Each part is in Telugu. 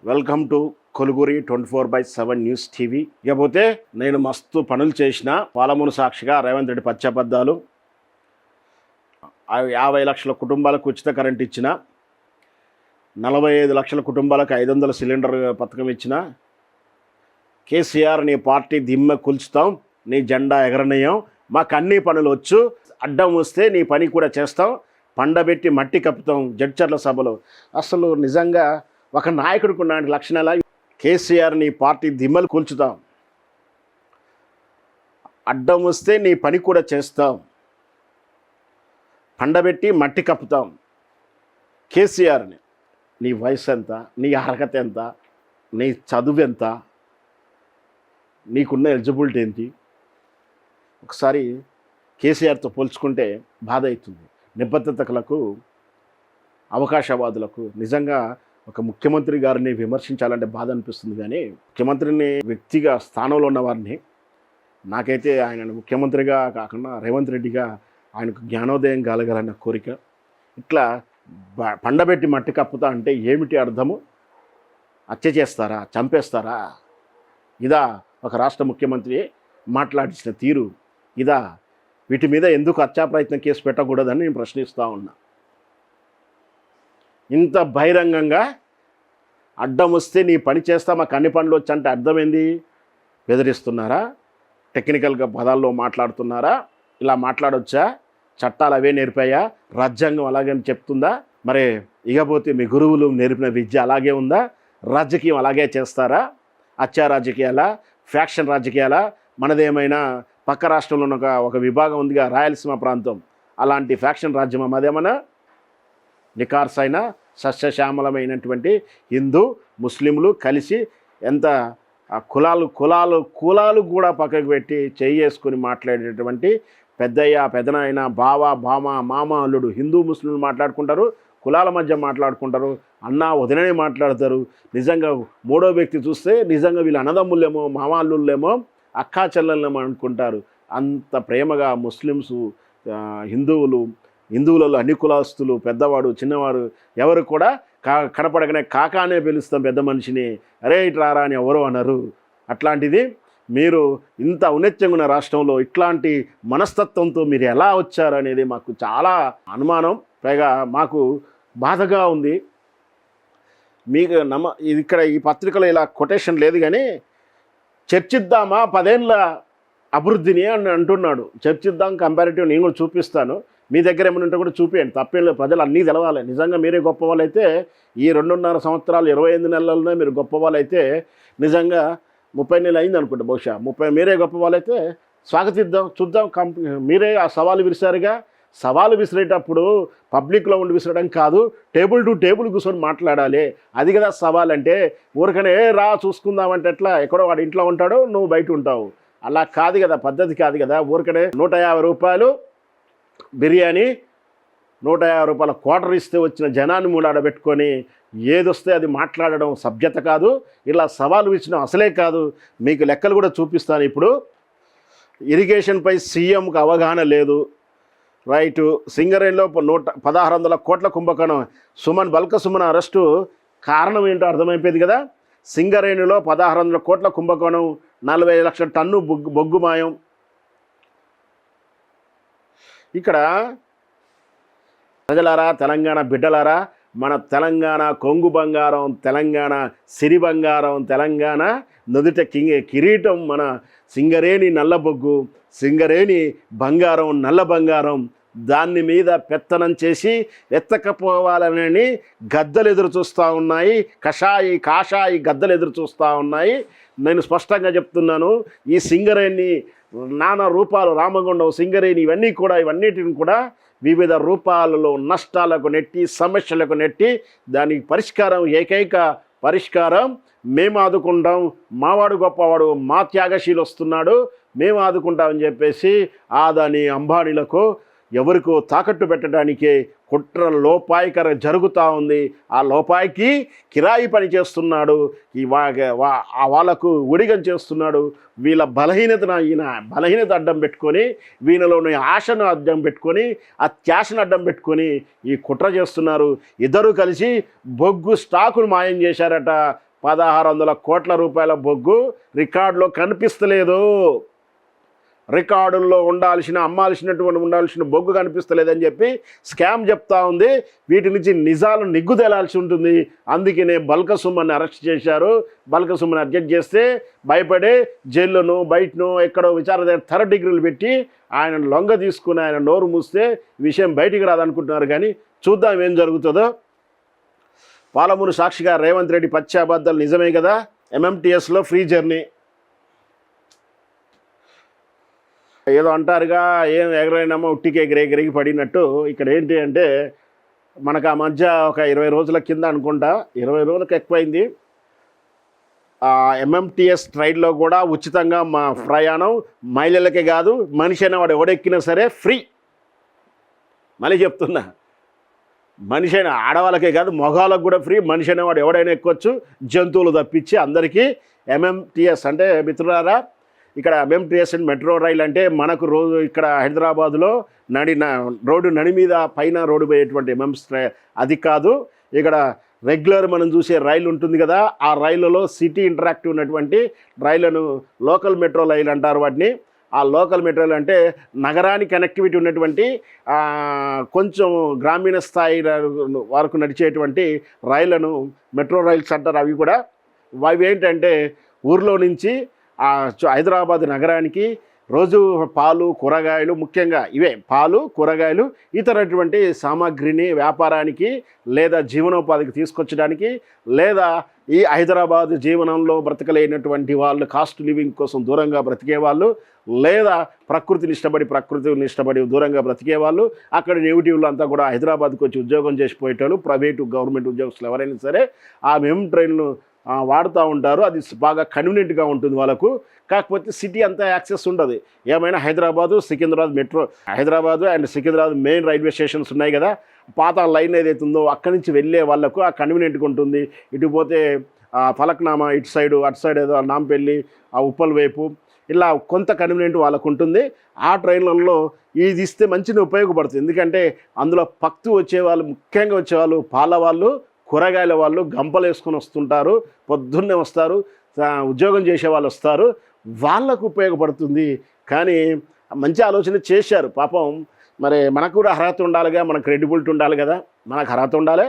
Welcome to కొలుగురి 24/7 news TV. ఇకపోతే నేను మస్తు పనులు చేసిన పాలమూరు సాక్షిగా రేవంత్ రెడ్డి పచ్చబద్దాలు 50 లక్షల కుటుంబాలకు ఉచిత కరెంట్ ఇచ్చిన, 45 లక్షల కుటుంబాలకు 500 సిలిండర్ పథకం ఇచ్చిన, కేసీఆర్ నీ పార్టీ దిమ్మె కూల్చుతాం, నీ జెండా ఎగరనీయం, మాకు అన్ని పనులు వచ్చు, అడ్డం వస్తే నీ పని కూడా చేస్తాం, పండబెట్టి మట్టి కప్పుతాం జడ్చర్ల సభలో. అసలు నిజంగా ఒక నాయకుడికి ఉన్న లక్షణాల కేసీఆర్ నీ పార్టీ దిమ్మలు కూల్చుతాం, అడ్డం వస్తే నీ పని కూడా చేస్తాం, పండబెట్టి మట్టి కప్పుతాం. కేసీఆర్ని నీ వయసు ఎంత, నీ అర్హత ఎంత, నీ చదువు ఎంత, నీకున్న ఎలిజిబిలిటీ ఏంటి, ఒకసారి కేసీఆర్తో పోల్చుకుంటే బాధ అవుతుంది. నిబద్ధతలకు, అవకాశవాదులకు నిజంగా ఒక ముఖ్యమంత్రి గారిని విమర్శించాలంటే బాధ అనిపిస్తుంది. కానీ ముఖ్యమంత్రిని వ్యక్తిగా స్థానంలో ఉన్న వారిని, నాకైతే ఆయన ముఖ్యమంత్రిగా కాకుండా రేవంత్ రెడ్డిగా ఆయనకు జ్ఞానోదయం కలగాలన్న కోరిక. ఇట్లా పండబెట్టి మట్టి కప్పుతా అంటే ఏమిటి అర్థము? హత్య చేస్తారా, చంపేస్తారా? ఇదా ఒక రాష్ట్ర ముఖ్యమంత్రి మాట్లాడించిన తీరు? ఇదా? వీటి మీద ఎందుకు హత్యా ప్రయత్నం కేసు పెట్టకూడదని నేను ప్రశ్నిస్తూ ఉన్నా. ఇంత బహిరంగంగా అడ్డం వస్తే నీ పని చేస్తా, మాకు అన్ని పనులు వచ్చంటే అర్థమైంది? బెదిరిస్తున్నారా? టెక్నికల్గా పదాల్లో మాట్లాడుతున్నారా? ఇలా మాట్లాడొచ్చా? చట్టాలు అవే నేర్పాయా? రాజ్యాంగం అలాగే చెప్తుందా? మరి ఇకపోతే మీ గురువులు నేర్పిన విద్య అలాగే ఉందా? రాజకీయం అలాగే చేస్తారా? హత్యా రాజకీయాలా, ఫ్యాక్షన్ రాజకీయాలా? మనదేమైనా పక్క రాష్ట్రంలో ఉన్న ఒక విభాగం ఉందిగా, రాయలసీమ ప్రాంతం, అలాంటి ఫ్యాక్షన్ రాజ్యం అదేమన్నా? నికార్సైన సస్యశ్యామలమైనటువంటి హిందూ ముస్లింలు కలిసి ఎంత కులాలు కూడా పక్కకు పెట్టి చేసుకుని మాట్లాడేటటువంటి పెద్దయ్య, పెదనాయన, బావ, బామ, మామ, అల్లుడు, హిందూ ముస్లింలు మాట్లాడుకుంటారు, కులాల మధ్య మాట్లాడుకుంటారు, అన్న వదిననే మాట్లాడతారు. నిజంగా మూడో వ్యక్తి చూస్తే నిజంగా వీళ్ళు అన్నదమ్ములేమో, మామ అల్లుళ్ళేమో, అక్కా చెల్లెళ్ళేమో అనుకుంటారు. అంత ప్రేమగా ముస్లిమ్స్, హిందువులలో అన్ని కులాస్తులు, పెద్దవాడు చిన్నవాడు ఎవరు కూడా కనపడగానే కాకానే పిలుస్తాం పెద్ద మనిషిని, అరే ఇట్రారా అని ఎవరు అన్నారు. అట్లాంటిది మీరు ఇంత ఔన్నత్యంగా ఉన్న రాష్ట్రంలో ఇట్లాంటి మనస్తత్వంతో మీరు ఎలా వచ్చారు అనేది మాకు చాలా అనుమానం, పైగా మాకు బాధగా ఉంది. మీకు ఇక్కడ ఈ పత్రికలో ఇలా కొటేషన్ లేదు, కానీ చర్చిద్దామా 10 ఏళ్ళ అభివృద్ధిని అని అంటున్నాడు. చర్చిద్దాం, కంపారిటివ్ నేను కూడా చూపిస్తాను, మీ దగ్గర ఏమైనా ఉంటే కూడా చూపించండి, తప్పేం లేదు. ప్రజలు అన్నీ తెలవాలి. నిజంగా మీరే గొప్ప వాళ్ళైతే ఈ 2.5 సంవత్సరాలు 28 నెలలనే మీరు గొప్ప వాళ్ళైతే, నిజంగా 30 నెలలు అయింది అనుకుంటా, బహుశా 30, మీరే గొప్ప వాళ్ళైతే స్వాగతిద్దాం, చూద్దాం. మీరే ఆ సవాలు విసిరారుగా. సవాలు విసిరేటప్పుడు పబ్లిక్లో ఉండి విసిరడం కాదు, టేబుల్ టు టేబుల్ కూర్చొని మాట్లాడాలి. అది కదా సవాల్ అంటే. ఊరికనే రా చూసుకుందామంటే ఎట్లా? ఎక్కడో వాడు ఇంట్లో ఉంటాడు, నువ్వు బయట ఉంటావు. అలా కాదు కదా, పద్ధతి కాదు కదా. ఊరికనే 150 రూపాయలు బిర్యానీ, 150 రూపాయల క్వార్టర్ ఇస్తే వచ్చిన జనాన్ని మూలాడబెట్టుకొని ఏదొస్తే అది మాట్లాడడం సభ్యత కాదు. ఇలా సవాలు విచ్చడం అసలే కాదు. మీకు లెక్కలు కూడా చూపిస్తాను ఇప్పుడు. ఇరిగేషన్పై సీఎంకు అవగాహన లేదు, రైటు. సింగరేణిలో 1600 కోట్ల కుంభకోణం, బల్క సుమన్ అరెస్టు కారణం ఏంటో అర్థమైపోయింది కదా. సింగరేణిలో 1600 కోట్ల కుంభకోణం, 45 లక్షల టన్ను బొగ్గు మాయం. ఇక్కడ ప్రజలారా, తెలంగాణ బిడ్డలారా, మన తెలంగాణ కొంగు బంగారం, తెలంగాణ సిరి బంగారం, తెలంగాణ నుదుట కిరీటం మన సింగరేణి నల్ల బొగ్గు, సింగరేణి బంగారం, నల్ల బంగారం. దాన్ని మీద పెత్తనం చేసి ఎత్తకపోవాలని గద్దలు ఎదురు చూస్తూ ఉన్నాయి, కాషాయి గద్దలు ఎదురు చూస్తూ ఉన్నాయి. నేను స్పష్టంగా చెప్తున్నాను, ఈ సింగరేణి నానా రూపాలు, రామగుండం, సింగరేణి, ఇవన్నిటిని కూడా వివిధ రూపాలలో నష్టాలకు నెట్టి, సమస్యలకు నెట్టి, దానికి పరిష్కారం, ఏకైక పరిష్కారం మేము ఆదుకుంటాం, మావాడు గొప్పవాడు, మా త్యాగశీలు వస్తున్నాడు, మేము ఆదుకుంటామని చెప్పేసి ఆదాని, అంబానీలకు ఎవరికో తాకట్టు పెట్టడానికే కుట్ర లోపాయికర జరుగుతూ ఉంది. ఆ లోపాయికి కిరాయి పని చేస్తున్నాడు, వాళ్ళకు ఉడిగం చేస్తున్నాడు. వీళ్ళ బలహీనత అడ్డం పెట్టుకొని, వీళ్ళలోని ఆశను అడ్డం పెట్టుకొని, అత్యాశను అడ్డం పెట్టుకొని ఈ కుట్ర చేస్తున్నారు. ఇద్దరు కలిసి బొగ్గు స్టాకును మాయం చేశారట. 1600 కోట్ల రూపాయల బొగ్గు రికార్డులో కనిపిస్తలేదు. రికార్డుల్లో ఉండాల్సిన బొగ్గు కనిపిస్తలేదని చెప్పి స్కామ్ చెప్తా ఉంది. వీటి నుంచి నిజాలు నిగ్గు తేలాల్సి ఉంటుంది. అందుకనే బల్కసుమన్ని అరెస్ట్ చేశారు. బల్కసుమన్ని అరెస్ట్ చేస్తే భయపడే జైల్లోనూ బయటనో ఎక్కడో విచారణ థర్డ్ డిగ్రీలు పెట్టి ఆయన లొంగ తీసుకుని ఆయన నోరు మూస్తే విషయం బయటికి రాదనుకుంటున్నారు. కానీ చూద్దాం ఏం జరుగుతుందో. పాలమూరు సాక్షిగా రేవంత్ రెడ్డి పచ్చాబద్దాలు నిజమే కదా, ఎంఎంటీఎస్లో ఫ్రీ జర్నీ ఏదో అంటారుగా, ఏం ఎగరైనామో ఉట్టికి ఎగిరెగిరిగి పడినట్టు. ఇక్కడ ఏంటి అంటే మనకు ఆ మధ్య ఒక 20 రోజుల కింద అనుకుంటా, 20 రోజులకు ఎక్కువైంది, ఎంఎంటీఎస్ ట్రైన్లో కూడా ఉచితంగా మా ప్రయాణం మహిళలకే కాదు మనిషి అయినా వాడు ఎవడెక్కినా సరే ఫ్రీ. మళ్ళీ చెప్తున్నా, మనిషి అయినా ఆడవాళ్ళకే కాదు మగవాళ్ళకు కూడా ఫ్రీ. మనిషి అయినా వాడు ఎవడైనా ఎక్కొచ్చు, జంతువులు తప్పించి అందరికీ. ఎంఎంటీఎస్ అంటే మిత్రులారా, ఇక్కడ ఎంఎంటీఎస్ అండ్ మెట్రో రైల్ అంటే మనకు రోజు ఇక్కడ హైదరాబాదులో రోడ్డు నడి మీద పైన రోడ్డు పోయేటువంటి అది కాదు. ఇక్కడ రెగ్యులర్ మనం చూసే రైలు ఉంటుంది కదా, ఆ రైళ్లలో సిటీ ఇంటరాక్టివ్ ఉన్నటువంటి రైళ్లను లోకల్ మెట్రో రైలు అంటారు వాటిని. ఆ లోకల్ మెట్రో అంటే నగరానికి కనెక్టివిటీ ఉన్నటువంటి కొంచెం గ్రామీణ స్థాయి వరకు నడిచేటువంటి రైళ్లను మెట్రో రైల్స్ అంటారు. అవి కూడా అవి ఏంటంటే ఊర్లో నుంచి హైదరాబాద్ నగరానికి రోజు పాలు కూరగాయలు, ముఖ్యంగా ఇవే పాలు కూరగాయలు, ఇతరటువంటి సామాగ్రిని వ్యాపారానికి లేదా జీవనోపాధికి తీసుకొచ్చడానికి, లేదా ఈ హైదరాబాద్ జీవనంలో బ్రతకలేనటువంటి వాళ్ళు, కాస్ట్ లివింగ్ కోసం దూరంగా బ్రతికే వాళ్ళు, లేదా ప్రకృతిని ఇష్టపడి దూరంగా బ్రతికే వాళ్ళు, అక్కడ నెగిటివ్లు అంతా కూడా హైదరాబాద్కి వచ్చి ఉద్యోగం చేసిపోయేటోళ్ళు, ప్రైవేటు గవర్నమెంట్ ఉద్యోగస్తులు ఎవరైనా సరే ఆ మెమ్ ట్రైన్ను వాడుతూ ఉంటారు. అది బాగా కన్వీనియంట్గా ఉంటుంది వాళ్ళకు. కాకపోతే సిటీ అంతా యాక్సెస్ ఉండదు. ఏమైనా Hyderabad Secunderabad metro, Hyderabad and Secunderabad main railway stations ఉన్నాయి కదా, పాత లైన్ ఏదైతే ఉందో అక్కడి నుంచి వెళ్ళే వాళ్ళకు ఆ కన్వీనియంట్గా ఉంటుంది. ఇటు పోతే ఫలక్నామా ఇటు సైడు, అటు సైడ్ ఏదో నాంపల్లి, ఆ ఉప్పల్ వైపు, ఇలా కొంత కన్వీనియంట్ వాళ్ళకు ఉంటుంది. ఆ ట్రైన్లలో ఇది ఇస్తే మంచిగా ఉపయోగపడుతుంది. ఎందుకంటే అందులో వచ్చేవాళ్ళు, ముఖ్యంగా వచ్చేవాళ్ళు పాల వాళ్ళు, కూరగాయల వాళ్ళు గంపలు వేసుకొని వస్తుంటారు, పొద్దున్నే వస్తారు, ఉద్యోగం చేసే వాళ్ళు వస్తారు, వాళ్ళకు ఉపయోగపడుతుంది. కానీ మంచి ఆలోచన చేశారు పాపం. మరి మనకు కూడా అర్హత ఉండాలిగా, మన క్రెడిబిలిటీ ఉండాలి కదా, మనకు అర్హత ఉండాలి,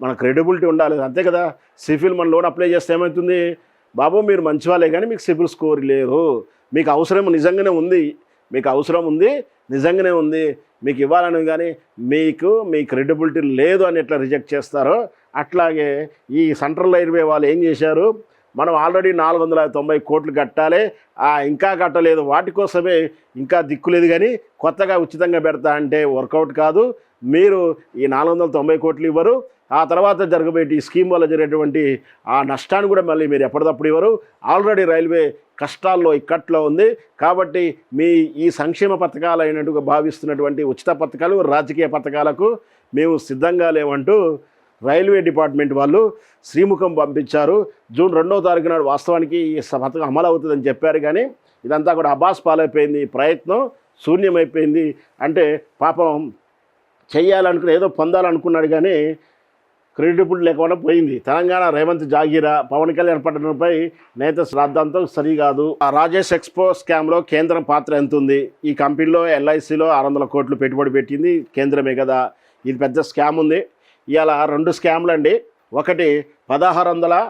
మన క్రెడిబిలిటీ ఉండాలి, అంతే కదా. సిఫిల్ మన లోన్ అప్లై చేస్తే ఏమవుతుంది, బాబు మీరు మంచి వాళ్ళే కానీ మీకు సిబిల్ స్కోర్ లేరు, మీకు అవసరం నిజంగానే ఉంది, నిజంగానే ఉంది, మీకు ఇవ్వాలని, కానీ మీ క్రెడిబిలిటీ లేదు అని ఎట్లా రిజెక్ట్ చేస్తారో అట్లాగే ఈ సెంట్రల్ రైల్వే వాళ్ళు ఏం చేశారు, మనం ఆల్రెడీ 490 కోట్లు కట్టాలి, ఇంకా కట్టలేదు, వాటి కోసమే ఇంకా దిక్కులేదు, కానీ కొత్తగా ఉచితంగా పెడతా అంటే వర్కౌట్ కాదు. మీరు ఈ 490 కోట్లు ఇవ్వరు, ఆ తర్వాత జరగబోయే ఈ స్కీమ్ వల్ల జరిగేటువంటి ఆ నష్టాన్ని కూడా మళ్ళీ మీరు ఎప్పటికప్పుడు ఇవ్వరు. ఆల్రెడీ రైల్వే కష్టాల్లో ఇక్కట్లో ఉంది. కాబట్టి మీ ఈ సంక్షేమ పథకాలు అయినట్టుగా భావిస్తున్నటువంటి ఉచిత పథకాలు, రాజకీయ పథకాలకు మేము సిద్ధంగా లేవంటూ రైల్వే డిపార్ట్మెంట్ వాళ్ళు శ్రీముఖం పంపించారు. జూన్ 2వ తారీఖు నాడు వాస్తవానికి ఈ పథకం అమలు అవుతుందని చెప్పారు, కానీ ఇదంతా కూడా అబాస్ పాలైపోయింది, ప్రయత్నం శూన్యమైపోయింది. అంటే పాపం చెయ్యాలనుకుని ఏదో పొందాలనుకున్నాడు, కానీ క్రెడిబిలిటీ లేకుండా పోయింది. తెలంగాణ రేవంత్ జాగీరా, పవన్ కళ్యాణ్ పట్టణంపై నేత శ్రాద్ధాంతం సరికాదు. ఆ రాజేష్ ఎక్స్పో స్కామ్లో కేంద్రం పాత్ర ఎంత ఉంది? ఈ కంపెనీలో ఎల్ఐసిలో 600 కోట్లు పెట్టుబడి పెట్టింది కేంద్రమే కదా, ఇది పెద్ద స్కామ్ ఉంది. ఇవాళ 2 స్కామ్లు అండి. ఒకటి 1600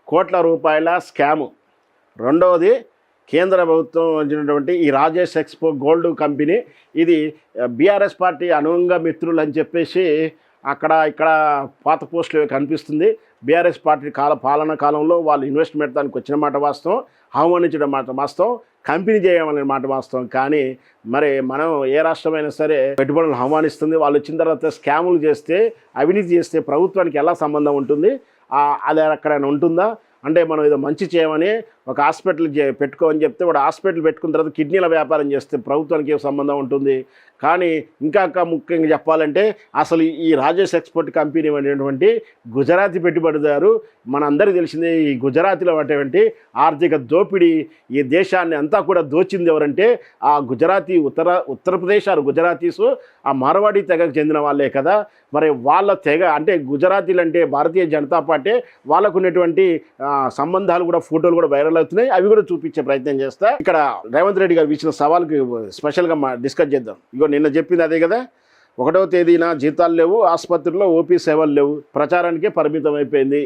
కోట్ల రూపాయల స్కాము, రెండవది కేంద్ర ప్రభుత్వం వచ్చినటువంటి ఈ రాజేష్ ఎక్స్పో గోల్డ్ కంపెనీ. ఇది బీఆర్ఎస్ పార్టీ అనుంగ మిత్రులు అని చెప్పేసి అక్కడ ఇక్కడ పాత పోస్టులు కనిపిస్తుంది. బీఆర్ఎస్ పార్టీ పాలన కాలంలో వాళ్ళు ఇన్వెస్ట్మెంట్ దానికి వచ్చిన మాట వాస్తవం, ఆహ్వానించడం మాట వాస్తవం, కంపెనీ చేయమనే మాట వాస్తవం. కానీ మరి మనం ఏ రాష్ట్రమైనా సరే పెట్టుబడులను ఆహ్వానిస్తుంది, వాళ్ళు వచ్చిన తర్వాత స్కాములు చేస్తే, అవినీతి చేస్తే ప్రభుత్వానికి ఎలా సంబంధం ఉంటుంది? అది అక్కడైనా ఉంటుందా? అంటే మనం ఏదో మంచి చేయమని ఒక హాస్పిటల్ పెట్టుకో అని చెప్తే వాడు హాస్పిటల్ పెట్టుకున్న తర్వాత కిడ్నీల వ్యాపారం చేస్తే ప్రభుత్వానికి ఏ సంబంధం ఉంటుంది. కానీ ఇంకా ముఖ్యంగా చెప్పాలంటే అసలు ఈ రాజేష్ ఎక్స్పోర్ట్ కంపెనీ అనేటువంటి గుజరాతీ పెట్టుబడిదారు మనందరికీ తెలిసిందే. ఈ గుజరాతీలో అటువంటి ఆర్థిక దోపిడీ ఈ దేశాన్ని అంతా కూడా దోచింది ఎవరంటే ఆ గుజరాతీ ఉత్తరప్రదేశ్ గుజరాతీసు ఆ మార్వాడి తెగకు చెందిన వాళ్ళే కదా. మరి వాళ్ళ తెగ అంటే గుజరాతీలు అంటే భారతీయ జనతా పార్టీ వాళ్ళకు ఉన్నటువంటి సంబంధాలు కూడా ఫోటోలు కూడా వైరల్ అవుతున్నాయి. అవి కూడా చూపించే ప్రయత్నం చేస్తా. ఇక్కడ రేవంత్ రెడ్డి గారు ఇచ్చిన సవాల్కి స్పెషల్గా డిస్కస్ చేద్దాం. ఇగో నిన్న చెప్పింది అదే కదా, 1వ తేదీన జీతాలు లేవు, ఆసుపత్రిలో ఓపీ సేవలు లేవు, ప్రచారానికే పరిమితం అయిపోయింది.